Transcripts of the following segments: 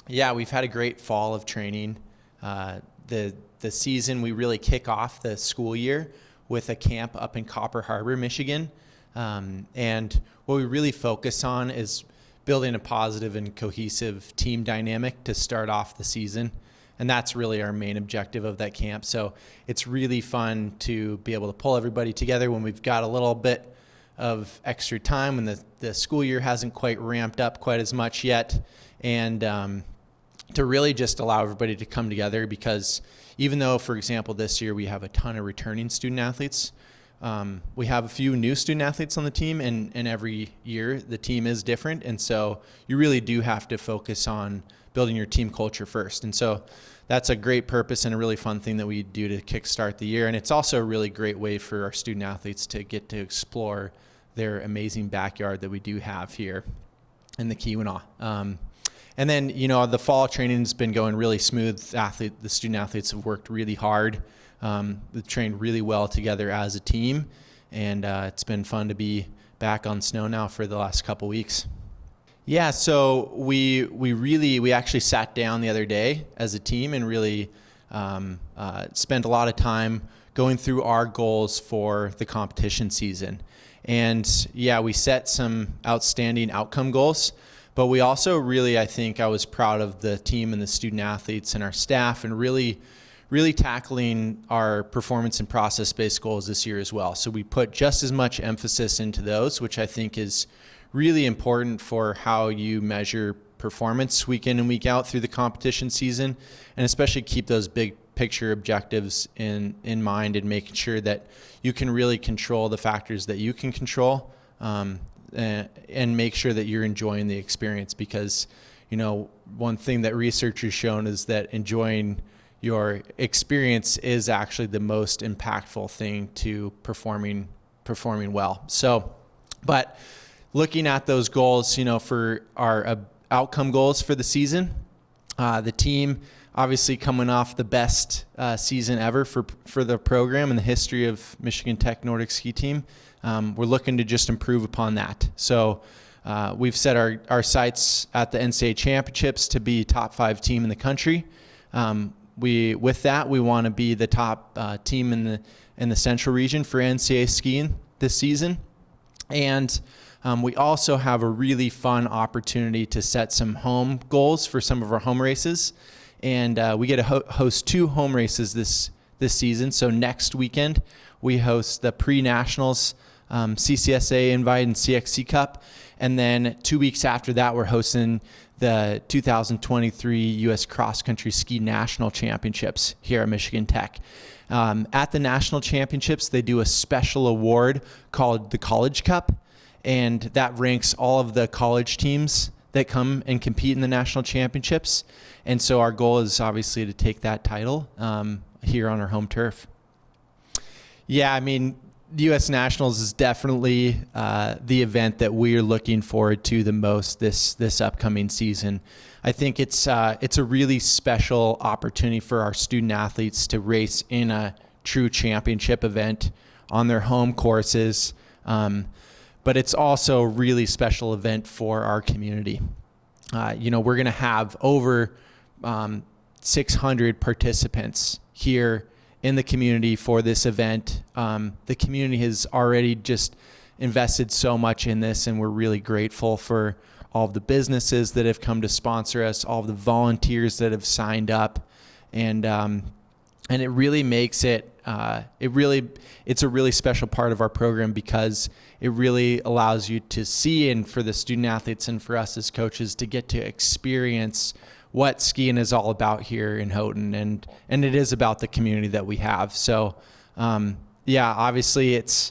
Yeah, we've had a great fall of training. The season, we really kick off the school year with a camp up in Copper Harbor, Michigan. And what we really focus on is building a positive and cohesive team dynamic to start off the season. And that's really our main objective of that camp. So it's really fun to be able to pull everybody together when we've got a little bit of extra time, when the school year hasn't quite ramped up quite as much yet. And to really just allow everybody to come together, because even though, for example, this year we have a ton of returning student athletes, we have a few new student athletes on the team, and every year the team is different. And so you really do have to focus on building your team culture first. And so that's a great purpose and a really fun thing that we do to kickstart the year. And it's also a really great way for our student athletes to get to explore their amazing backyard that we do have here in the Keweenaw. And then, the fall training has been going really smooth. The student athletes have worked really hard. They've trained really well together as a team, and it's been fun to be back on snow now for the last couple weeks. Yeah, so we actually sat down the other day as a team and really spent a lot of time going through our goals for the competition season. And yeah, we set some outstanding outcome goals. But we also really, I think I was proud of the team and the student athletes and our staff, and really tackling our performance and process-based goals this year as well. So we put just as much emphasis into those, which I think is really important for how you measure performance week in and week out through the competition season, and especially keep those big picture objectives in mind, and making sure that you can really control the factors that you can control. And make sure that you're enjoying the experience, because, one thing that research has shown is that enjoying your experience is actually the most impactful thing to performing well. So, but looking at those goals, for our outcome goals for the season, the team obviously coming off the best season ever for the program in the history of Michigan Tech Nordic ski team. We're looking to just improve upon that. So we've set our sights at the NCAA championships to be top 5 team in the country. With that, we want to be the top team in the central region for NCAA skiing this season. And we also have a really fun opportunity to set some home goals for some of our home races. And we get to host 2 home races this season. So next weekend, we host the pre-nationals CCSA Invite and CXC Cup. And then 2 weeks after that, we're hosting the 2023 U.S. Cross Country Ski National Championships here at Michigan Tech. At the National Championships, they do a special award called the College Cup, and that ranks all of the college teams that come and compete in the National Championships. And so our goal is obviously to take that title here on our home turf. Yeah, I mean, the U.S. Nationals is definitely the event that we're looking forward to the most this upcoming season. I think it's a really special opportunity for our student athletes to race in a true championship event on their home courses, but it's also a really special event for our community. We're going to have over 600 participants here in the community for this event. The community has already just invested so much in this, and we're really grateful for all of the businesses that have come to sponsor us, all of the volunteers that have signed up, and it really makes it's a really special part of our program, because it really allows you to see, and for the student athletes and for us as coaches to get to experience what skiing is all about here in Houghton, and it is about the community that we have. So, obviously it's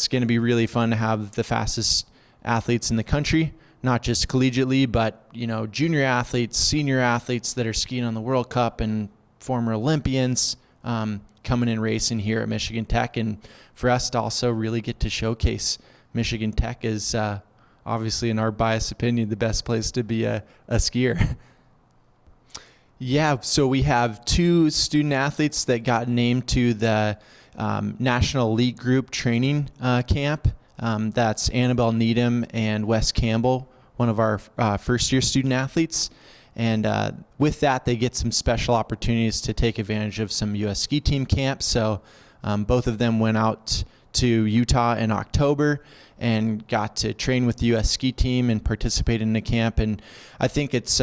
going to be really fun to have the fastest athletes in the country, not just collegiately, but junior athletes, senior athletes that are skiing on the World Cup, and former Olympians coming and racing here at Michigan Tech, and for us to also really get to showcase Michigan Tech is obviously, in our biased opinion, the best place to be a skier. Yeah, so we have 2 student athletes that got named to the National Elite Group training camp. That's Annabelle Needham and Wes Campbell, one of our first-year student athletes. And with that, they get some special opportunities to take advantage of some U.S. ski team camps. So both of them went out to Utah in October and got to train with the U.S. ski team and participate in the camp. And I think it's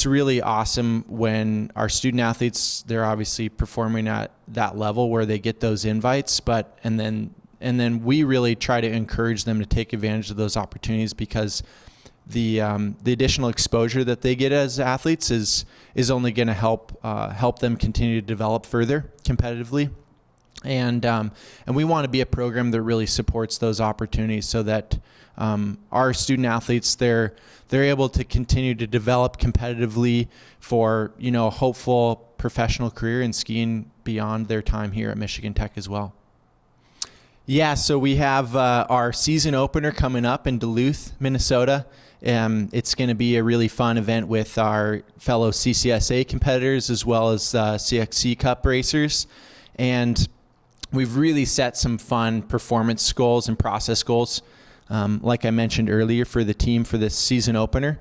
really awesome when our student athletes, they're obviously performing at that level where they get those invites, and then we really try to encourage them to take advantage of those opportunities, because the additional exposure that they get as athletes is only going to help them continue to develop further competitively. And we want to be a program that really supports those opportunities, so that our student athletes, they're able to continue to develop competitively for, a hopeful professional career in skiing beyond their time here at Michigan Tech as well. Yeah, so we have our season opener coming up in Duluth, Minnesota. It's going to be a really fun event with our fellow CCSA competitors as well as CXC Cup racers. And we've really set some fun performance goals and process goals, like I mentioned earlier, for the team for this season opener.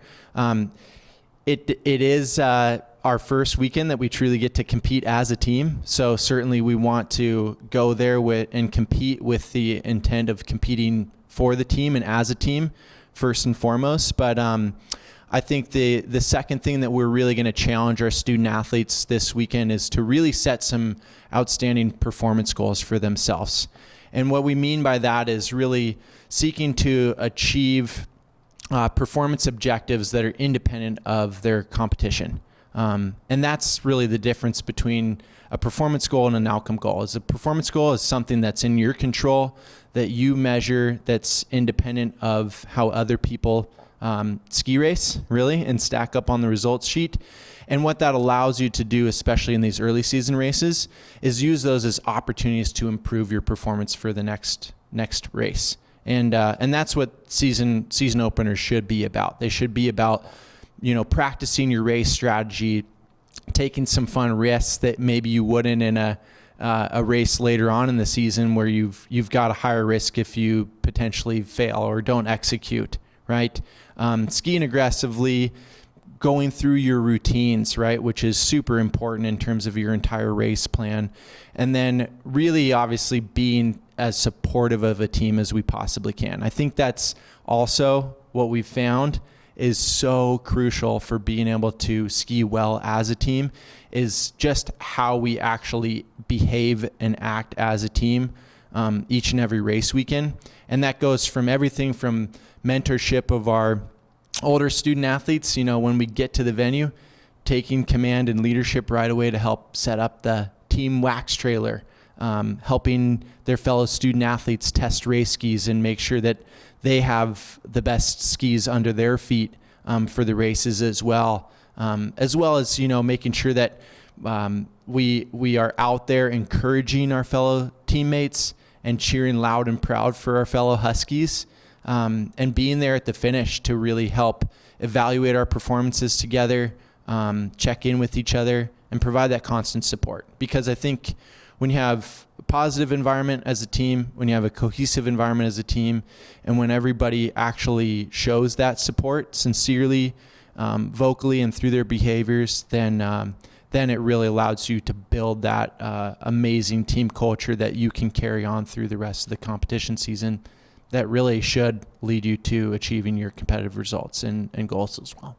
It is our first weekend that we truly get to compete as a team. So certainly we want to go there and compete with the intent of competing for the team and as a team first and foremost. But I think the second thing that we're really going to challenge our student athletes this weekend is to really set some outstanding performance goals for themselves. And what we mean by that is really seeking to achieve performance objectives that are independent of their competition. And that's really the difference between a performance goal and an outcome goal. A performance goal is something that's in your control, that you measure, that's independent of how other people ski race, really, and stack up on the results sheet. And what that allows you to do, especially in these early season races, is use those as opportunities to improve your performance for the next race. And that's what season openers should be about. They should be about, practicing your race strategy, taking some fun risks that maybe you wouldn't in a race later on in the season, where you've got a higher risk if you potentially fail or don't execute, right? Skiing aggressively, going through your routines, right, which is super important in terms of your entire race plan. And then really obviously being as supportive of a team as we possibly can. I think that's also what we've found is so crucial for being able to ski well as a team, is just how we actually behave and act as a team each and every race weekend. And that goes from everything from mentorship of our older student athletes, when we get to the venue, taking command and leadership right away to help set up the team wax trailer, helping their fellow student athletes test race skis and make sure that they have the best skis under their feet for the races as well as making sure that we are out there encouraging our fellow teammates and cheering loud and proud for our fellow Huskies, and being there at the finish to really help evaluate our performances together, check in with each other, and provide that constant support. Because I think when you have a positive environment as a team, when you have a cohesive environment as a team, and when everybody actually shows that support sincerely, vocally, and through their behaviors, then it really allows you to build that amazing team culture that you can carry on through the rest of the competition season, that really should lead you to achieving your competitive results and goals as well.